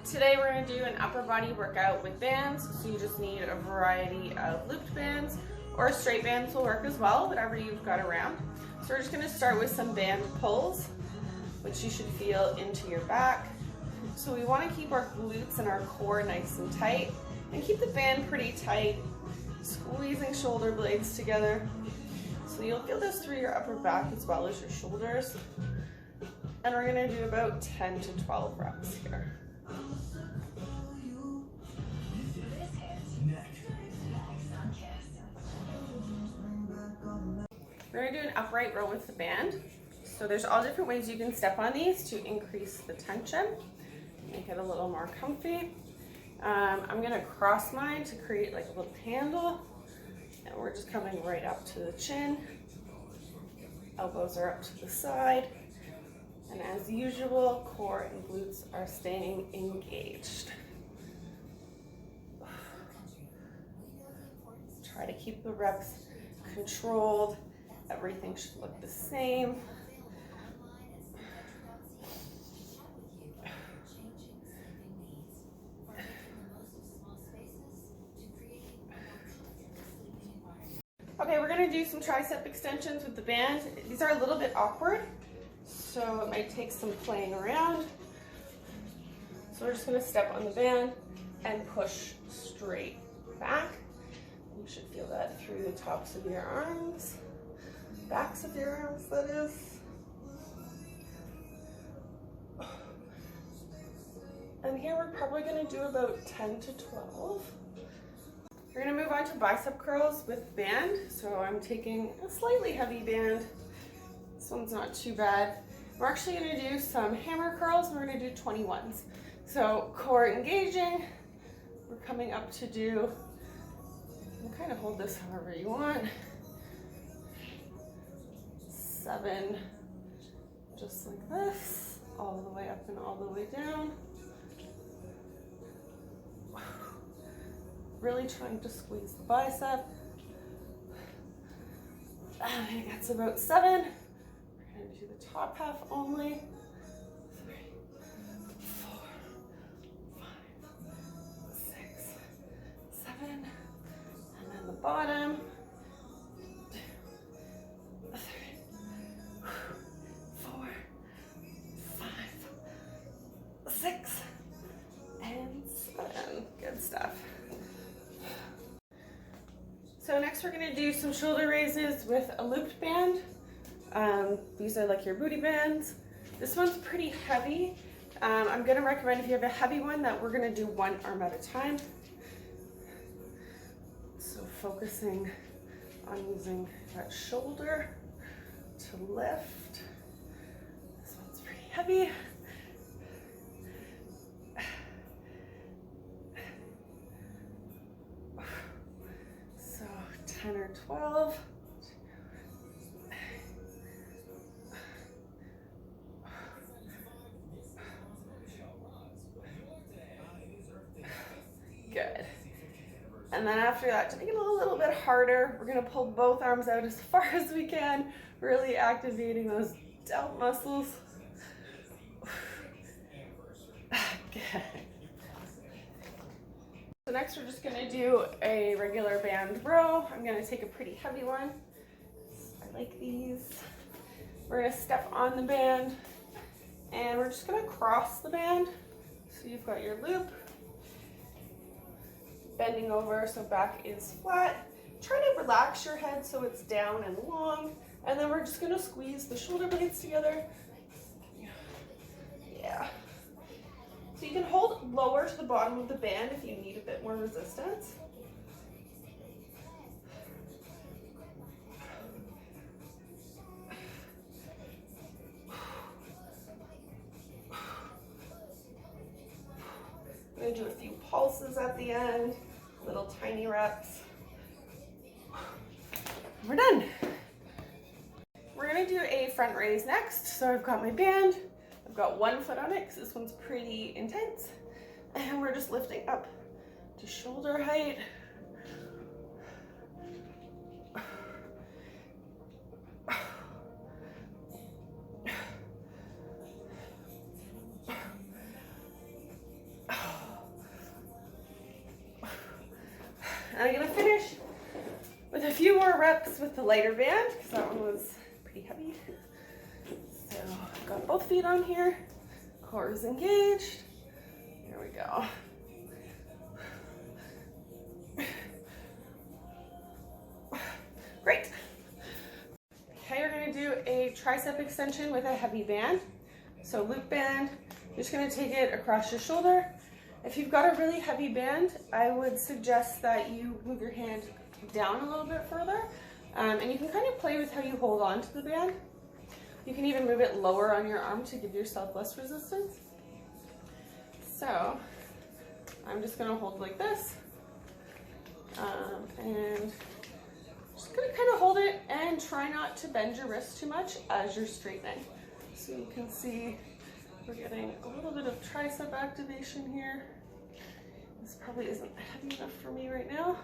Today we're going to do an upper body workout with bands, so you just need a variety of looped bands or straight bands will work as well, whatever you've got around. So we're just going to start with some band pulls, which you should feel into your back. So we want to keep our glutes and our core nice and tight and keep the band pretty tight, squeezing shoulder blades together. So you'll feel this through your upper back as well as your shoulders. And we're going to do about 10 to 12 reps here. We're going to do an upright row with the band. So there's all different ways you can step on these to increase the tension, make it a little more comfy. I'm going to cross mine to create like a little handle, and we're just coming right up to the chin. Elbows are up to the side, and as usual, core and glutes are staying engaged. Try to keep the reps controlled. Everything should look the same. Okay, we're going to do some tricep extensions with the band. These are a little bit awkward, so it might take some playing around. So we're just going to step on the band and push straight back. You should feel that through the tops of your arms, backs of your arms, that is. And here we're probably going to do about 10 to 12. We're going to move on to bicep curls with band. So I'm taking a slightly heavy band. This one's not too bad. We're actually going to do some hammer curls, and we're going to do 21s. So core engaging. We're coming up to do, you can kind of hold this however you want. 7, just like this, all the way up and all the way down. Really trying to squeeze the bicep. I think that's about 7. We're going to do the top half only. 3, 4, 5, 6, 7, and then the bottom. 2, 3, 4, 5, 6, and 7. Good stuff. So next we're going to do some shoulder raises with a looped band. These are like your booty bands. This one's pretty heavy. I'm going to recommend, if you have a heavy one, that we're going to do one arm at a time. So focusing on using that shoulder to lift. This one's pretty heavy. So 10 or 12. Good. And then after that, to make it a little bit harder, we're going to pull both arms out as far as we can, really activating those delt muscles. Good. So next we're just going to do a regular band row. I'm going to take a pretty heavy one. I like these. We're going to step on the band, and we're just going to cross the band. So you've got your loop, bending over so back is flat. Try to relax your head so it's down and long, and then we're just going to squeeze the shoulder blades together. Yeah. So you can hold lower to the bottom of the band if you need a bit more resistance. I'm going to do a few pulses at the end, little tiny reps. We're done. We're going to do a front raise next. So I've got my band. I've got one foot on it because this one's pretty intense. And we're just lifting up to shoulder height. I'm gonna finish with a few more reps with the lighter band because that one was pretty heavy. So I've got both feet on here, core is engaged. Here we go. Great. Okay, we're gonna do a tricep extension with a heavy band. So loop band, you're just gonna take it across your shoulder. If you've got a really heavy band, I would suggest that you move your hand down a little bit further. And you can kind of play with how you hold on to the band. You can even move it lower on your arm to give yourself less resistance. So I'm just gonna hold like this. And just gonna kind of hold it and try not to bend your wrist too much as you're straightening. So you can see we're getting a little bit of tricep activation here. This probably isn't heavy enough for me right now.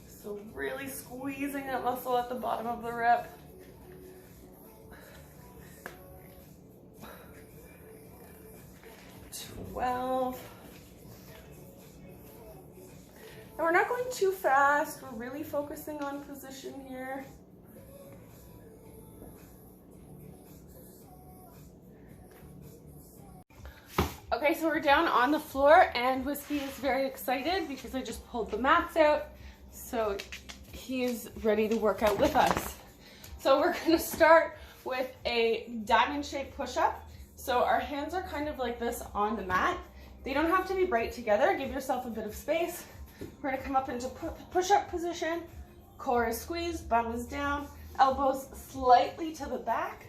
So really squeezing that muscle at the bottom of the rep. Twelve. And we're not going too fast. We're really focusing on position here. Okay, so we're down on the floor and Whiskey is very excited because I just pulled the mats out. So he's ready to work out with us. So we're gonna start with a diamond shaped push-up. So our hands are kind of like this on the mat. They don't have to be right together. Give yourself a bit of space. We're gonna come up into push-up position. Core is squeezed, bum is down, elbows slightly to the back.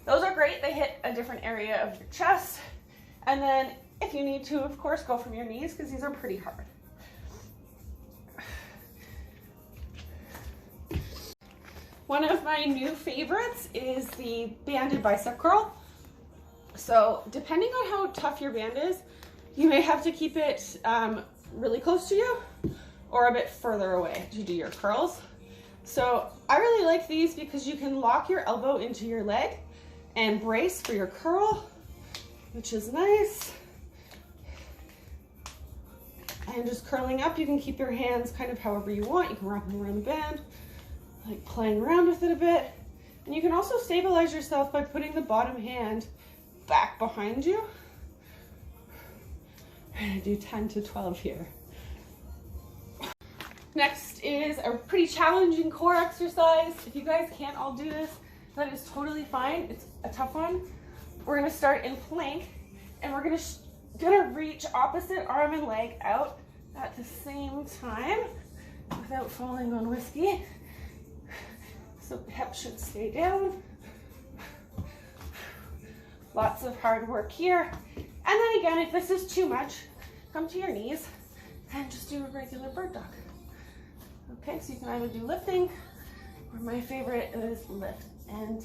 Those are great. They hit a different area of your chest. And then if you need to, of course, go from your knees because these are pretty hard. One of my new favorites is the banded bicep curl. So depending on how tough your band is, you may have to keep it really close to you or a bit further away to do your curls. So I really like these because you can lock your elbow into your leg and brace for your curl, which is nice. And just curling up, you can keep your hands kind of however you want. You can wrap them around the band, like playing around with it a bit. And you can also stabilize yourself by putting the bottom hand back behind you. I'm gonna do 10 to 12 here. Next is a pretty challenging core exercise. If you guys can't all do this, that is totally fine. It's a tough one. We're gonna start in plank and we're gonna reach opposite arm and leg out at the same time without falling on Whiskey. So hip should stay down. Lots of hard work here. And then again, if this is too much, come to your knees and just do a regular bird dog. Okay, so you can either do lifting or my favorite is lift and